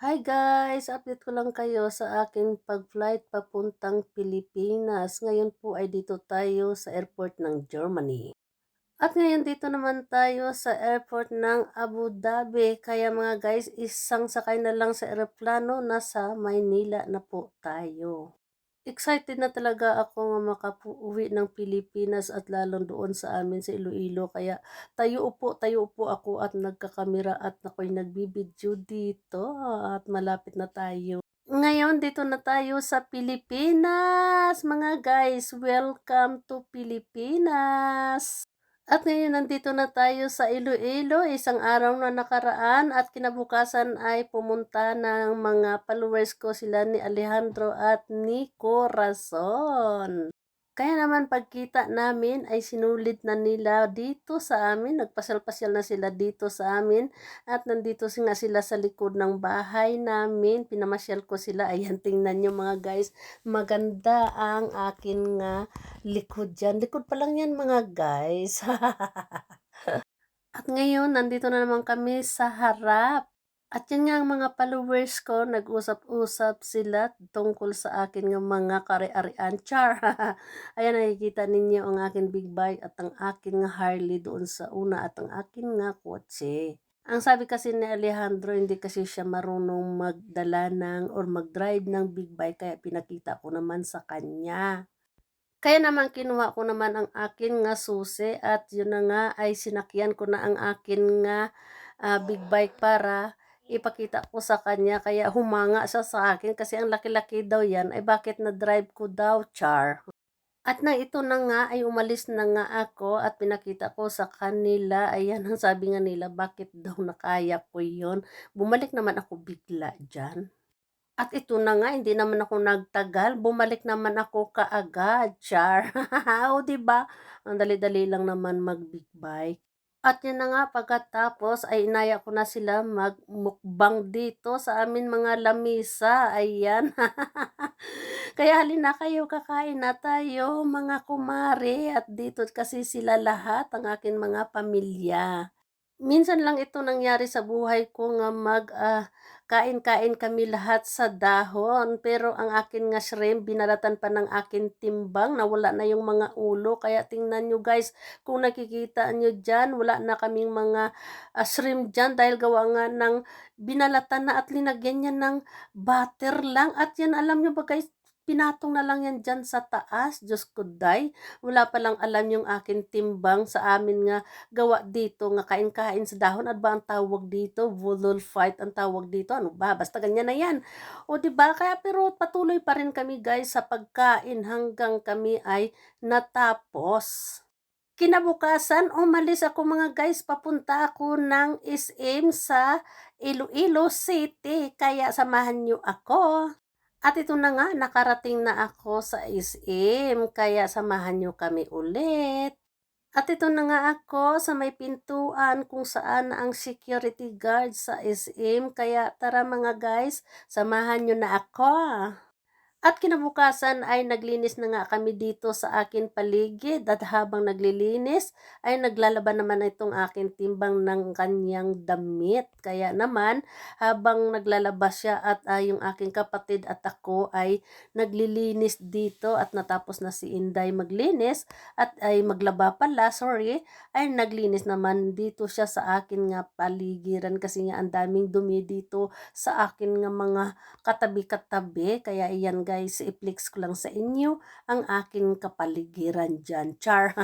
Hi guys! Update ko lang kayo sa aking pag-flight papuntang Pilipinas. Ngayon po ay dito tayo sa airport ng Germany. At ngayon dito naman tayo sa airport ng Abu Dhabi. Kaya mga guys, isang sakay na lang sa eroplano, nasa Maynila na po tayo. Excited na talaga ako nga makauwi ng Pilipinas at lalong doon sa amin sa Iloilo. Kaya tayo upo ako at nagkakamera at ako'y nagbibideo dito at malapit na tayo. Ngayon, dito na tayo sa Pilipinas, mga guys. Welcome to Pilipinas! At ngayon nandito na tayo sa Iloilo, isang araw na nakaraan at kinabukasan ay pumunta ng mga followers ko sila ni Alejandro at ni Corazon. Kaya naman pagkita namin ay sinulit na nila dito sa amin, nagpasyal-pasyal na sila dito sa amin at nandito nga sila sa likod ng bahay namin, pinamasyal ko sila. Ayan, tingnan nyo mga guys, maganda ang akin nga likod dyan. Likod pa lang yan mga guys. At ngayon, nandito na naman kami sa harap. At yun nga ang mga followers ko, nag-usap-usap sila tungkol sa akin ng mga kare-arian. Char! Ayan, nakikita ninyo ang akin big bike at ang akin nga Harley doon sa una at ang akin nga kotse. Ang sabi kasi ni Alejandro, hindi kasi siya marunong magdala ng or mag-drive ng big bike, kaya pinakita ko naman sa kanya. Kaya naman kinuha ko naman ang akin nga susi at yun na nga ay sinakyan ko na ang akin nga big bike para ipakita ko sa kanya. Kaya humanga siya sa akin kasi ang laki-laki daw yan ay bakit na drive ko daw, char. At na ito na nga ay umalis na nga ako at pinakita ko sa kanila. Ayan ang sabi nga nila, bakit daw nakaya ko yon. Bumalik naman ako bigla dyan. At ito na nga, hindi naman ako nagtagal, bumalik naman ako kaagad, char. O 'di ba? Ang dali-dali lang naman mag-big bike. At yun na nga, pagkatapos ay inaya ko na sila magmukbang dito sa amin mga lamisa, ayan. Kaya halina kayo, kakain na tayo mga kumare at dito kasi sila lahat, ang aking mga pamilya. Minsan lang ito nangyari sa buhay ko nga kain-kain kami lahat sa dahon. Pero ang akin nga shrimp, binalatan pa ng akin timbang, nawala na yung mga ulo. Kaya tingnan nyo guys, kung nakikita nyo dyan, wala na kaming mga shrimp dyan dahil gawa nga ng binalatan na at linagyan niya ng butter lang. At yan, alam nyo ba guys, pinatong na lang yan dyan sa taas. Diyos ko day, wala palang alam yung akin timbang sa amin nga gawa dito nga kain-kain sa dahon. At ba ang tawag dito? Bulol fight ang tawag dito. Ano ba? Basta ganyan na yan. O di ba? Kaya pero patuloy pa rin kami guys sa pagkain hanggang kami ay natapos. Kinabukasan, umalis ako mga guys, papunta ako ng SM sa Iloilo City. Kaya samahan nyo ako. At ito na nga, nakarating na ako sa SM. Kaya samahan nyo kami ulit. At ito na nga ako sa may pintuan kung saan ang security guard sa SM. Kaya tara mga guys, samahan nyo na ako. At kinabukasan ay naglinis na nga kami dito sa akin paligid at habang naglilinis ay naglalaban naman itong akin timbang ng kanyang damit. Kaya naman habang naglalabas siya at yung aking kapatid at ako ay naglilinis dito at natapos na si Inday maglinis at ay maglaba pala, sorry, ay naglinis naman dito siya sa akin nga paligiran kasi nga ang daming dumi dito sa akin nga mga katabi-katabi. Kaya iyan guys, i-flex ko lang sa inyo ang aking kapaligiran dyan. Char!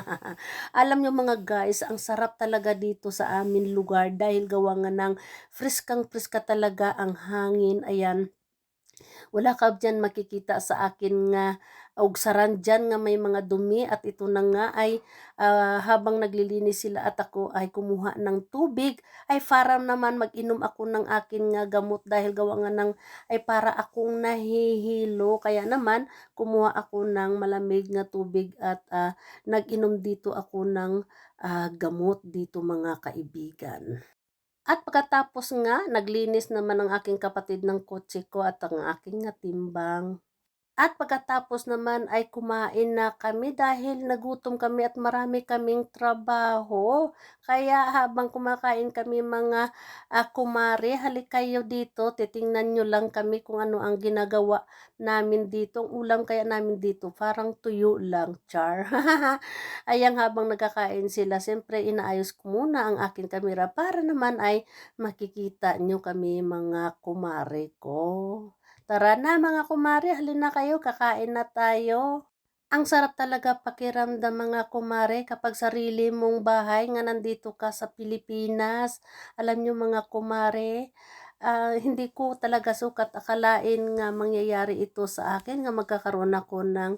Alam nyo mga guys, ang sarap talaga dito sa amin lugar dahil gawa nga ng friskang-friska talaga ang hangin. Ayan, wala ka dyan makikita sa akin nga ugsaran dyan nga may mga dumi. At ito na nga ay habang naglilinis sila at ako ay kumuha ng tubig, ay para naman mag-inom ako ng akin nga gamot dahil gawa nga ng ay para akong nahihilo. Kaya naman kumuha ako ng malamig na tubig at nag-inom dito ako ng gamot dito mga kaibigan. At pagkatapos nga, naglinis naman ang aking kapatid ng kotse ko at ang aking nga timbang. At pagkatapos naman ay kumain na kami dahil nagutom kami at marami kaming trabaho. Kaya habang kumakain kami mga, kumare, halik kayo dito, titingnan niyo lang kami kung ano ang ginagawa namin dito. Ang ulam kaya namin dito parang tuyo lang, char. Ayan, habang nagkakain sila siyempre inaayos ko muna ang aking kamera para naman ay makikita niyo kami mga kumare ko. Tara na mga kumare, halina kayo, kakain na tayo. Ang sarap talaga pakiramdam mga kumare kapag sarili mong bahay nga nandito ka sa Pilipinas. Alam niyo mga kumare, hindi ko talaga sukat akalain nga mangyayari ito sa akin nga magkakaroon ako ng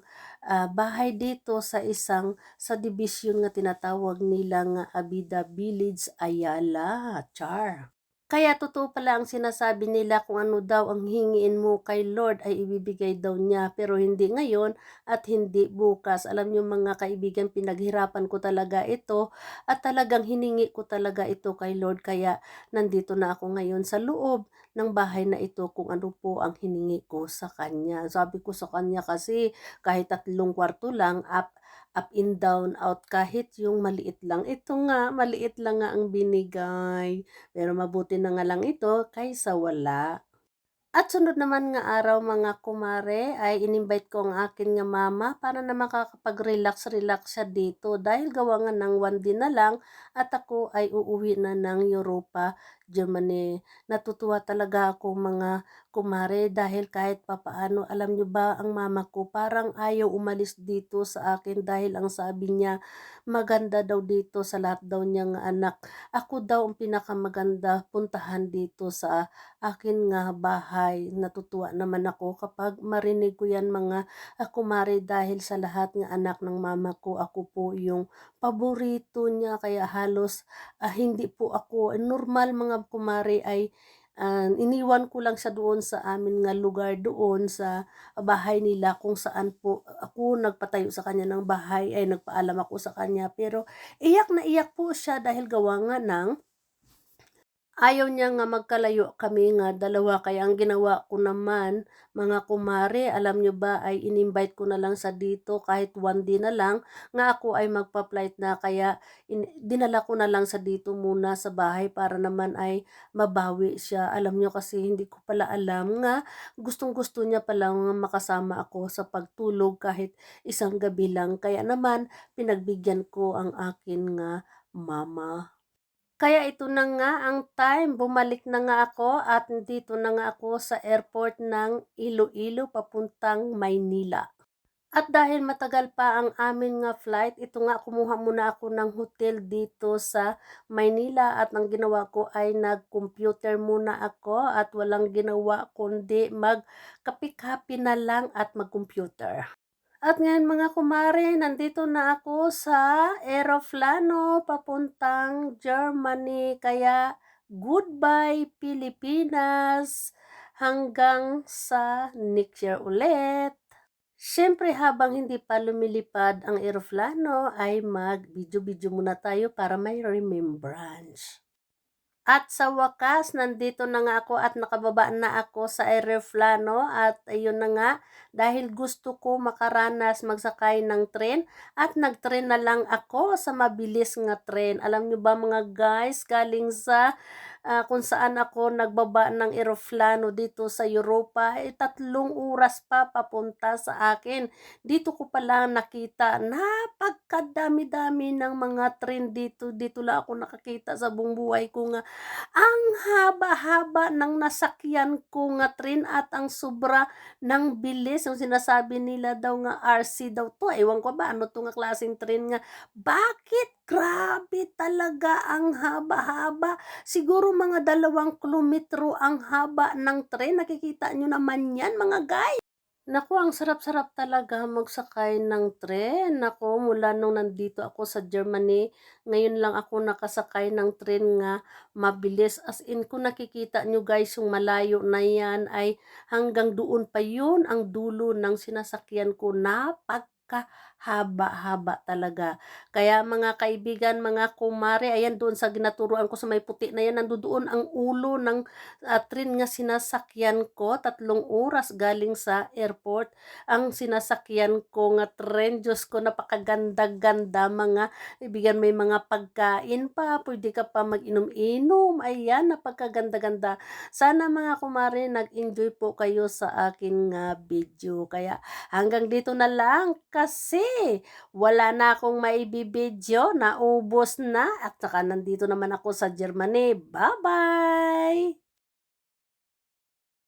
bahay dito sa isang subdivision nga tinatawag nila nga Abida Village, Ayala. Char! Kaya totoo pala ang sinasabi nila kung ano daw ang hingiin mo kay Lord ay ibibigay daw niya, pero hindi ngayon at hindi bukas. Alam niyo mga kaibigan, pinaghirapan ko talaga ito at talagang hiningi ko talaga ito kay Lord, kaya nandito na ako ngayon sa loob ng bahay na ito kung ano po ang hiningi ko sa kanya. Sabi ko sa kanya kasi kahit 3 kwarto lang, up and down, out, kahit yung maliit lang. Ito nga, maliit lang nga ang binigay. Pero mabuti na nga lang ito kaysa wala. At sunod naman nga araw mga kumare ay in-invite ko ang akin nga mama para na makakapag-relax-relax siya dito dahil gawa nga ng 1 day na lang at ako ay uuwi na ng Europa, Germany. Natutuwa talaga ako mga kumare dahil kahit papaano, alam nyo ba, ang mama ko parang ayaw umalis dito sa akin dahil ang sabi niya maganda daw dito sa lahat daw niyang anak. Ako daw ang pinakamaganda puntahan dito sa akin nga bahay. Natutuwa naman ako kapag marinig ko yan mga kumare dahil sa lahat ng anak ng mama ko, ako po yung paborito niya, kaya halos hindi po ako normal mga kumare ay iniwan ko lang siya doon sa amin nga lugar doon sa bahay nila kung saan po ako nagpatayo sa kanya ng bahay, ay nagpaalam ako sa kanya, pero iyak na iyak po siya dahil gawa nga ng ayaw niya nga magkalayo kami nga dalawa, kaya ang ginawa ko naman mga kumare, alam niyo ba, ay in-invite ko na lang sa dito kahit 1 day na lang nga ako ay magpa-flight na, kaya dinala ko na lang sa dito muna sa bahay para naman ay mabawi siya. Alam niyo kasi hindi ko pala alam nga gustong-gusto niya palang makasama ako sa pagtulog kahit isang gabi lang, kaya naman pinagbigyan ko ang akin nga mama. Kaya ito na nga ang time, bumalik na nga ako at dito na nga ako sa airport ng Iloilo papuntang Maynila. At dahil matagal pa ang amin nga flight, ito nga kumuha muna ako ng hotel dito sa Maynila at ang ginawa ko ay nag-computer muna ako at walang ginawa kundi mag-kape-kape na lang at mag-computer. At ngayon mga kumare, nandito na ako sa eroplano papuntang Germany. Kaya goodbye Pilipinas, hanggang sa next year ulit. Siyempre habang hindi pa lumilipad ang eroplano ay mag-video-video muna tayo para may remembrance. At sa wakas, nandito na nga ako at nakababa na ako sa eroplano at ayun na nga, dahil gusto ko makaranas magsakay ng tren at nagtren na lang ako sa mabilis nga tren. Alam nyo ba mga guys, galing sa kung saan ako nagbaba ng eroplano dito sa Europa, 3 oras pa papunta sa akin. Dito ko pala nakita, napagkadami-dami ng mga tren dito. Dito lang ako nakakita sa buong buhay ko nga ang haba-haba ng nasakyan ko nga tren at ang sobra ng bilis. Yung sinasabi nila daw nga RC daw to, ewan ko ba ano to nga klaseng tren nga. Bakit? Grabe talaga ang haba-haba. Siguro mga 2 kilometro ang haba ng tren. Nakikita nyo naman yan mga guys. Naku, ang sarap-sarap talaga magsakay ng tren. Naku, mula nung nandito ako sa Germany, ngayon lang ako nakasakay ng tren nga mabilis. As in, kung nakikita nyo guys, yung malayo na yan ay hanggang doon pa yun ang dulo ng sinasakyan ko. haba-haba talaga. Kaya mga kaibigan, mga kumare, ayan doon sa ginaturuan ko sa may puti na yan, nandoon ang ulo ng tren nga sinasakyan ko, 3 oras galing sa airport. Ang sinasakyan ko nga tren, Diyos ko napakaganda-ganda mga kaibigan, may mga pagkain pa, pwede ka pa mag-inom-inom, ayan napakaganda-ganda. Sana mga kumare nag-enjoy po kayo sa akin nga video. Kaya hanggang dito na lang kasi wala na akong maibibideo, naubos na at saka nandito naman ako sa Germany. Bye-bye!